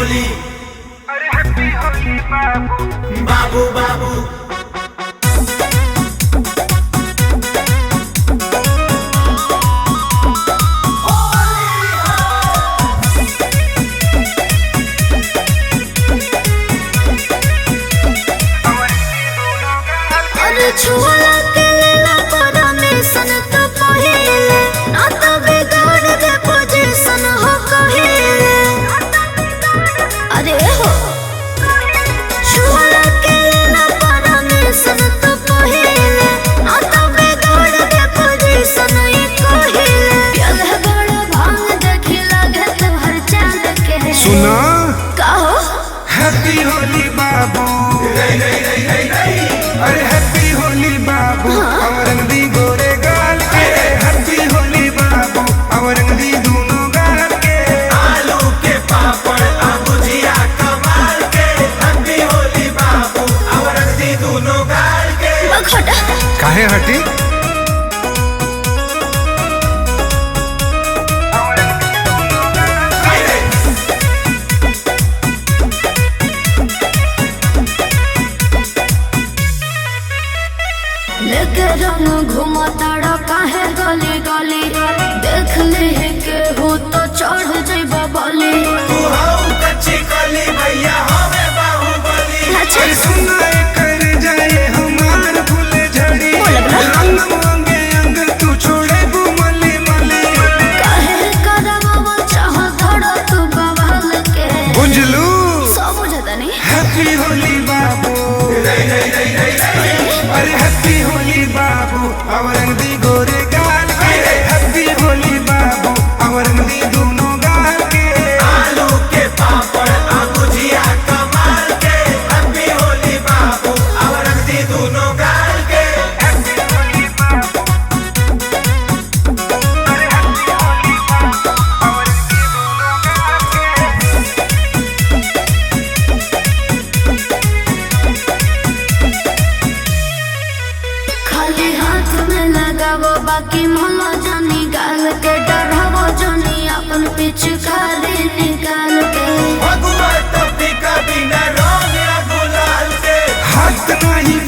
होली, अरे हैप्पी होली बाबू। बाबू बाबू छुआ के लेला परमिशन तो पहिले ना तो बिगाड़ दे पोजीशन हो कहिले। अरे हो छुआ के लेला परमिशन तो पहिले ना तो बिगाड़ दे पोजीशन ही कहिले। प्यार बड़ा भांग देखी लगे तुम्हार चांद के सुना कहो हैप्पी होली बाबू। अरे हैप्पी होली बाबू, रंग दी गोरे गाल के। हैप्पी होली बाबू, रंग दी दोनों गाल के। आलू के पापड़ भुजिया कमाल के। हैप्पी होली बाबू, रंग दी दोनों गाल के। बखोटा काहे हटी लेके रंग घुमा ताड़ा काहे गली गली। देख ले के हो तो चढ़ जाइबा बली। तू हऊ कच्ची कली भैया हमें बाहुबली। अच्छा सुना कर जाए हमार फूल झड़ी। रंग मांगे अंग तू छोड़े बुमली मली। काहे करवा चाह धड़ तू बवाल के। बुझलू सब बुझता नहीं हैप्पी होली बाबू। अरे हैप्पी होली बाबू, रंग दी गोरे गाल के। हैप्पी होली बाबू, रंग दी दोनों गाल के। आलू के पापड़ भुजिया कमाल के। हैप्पी होली बाबू, रंग दी दोनों गाल के। हैप्पी होली बाबू, अरे हैप्पी होली बाबू, रंग दी दोनों गाल के। खाली हाथ में लगावो बाकी मोला जानी गाल के। डरावो जानी अपन पिचकारी निकाल के। भगवा तो कभी न रोने गुलाल के। हाथ नहीं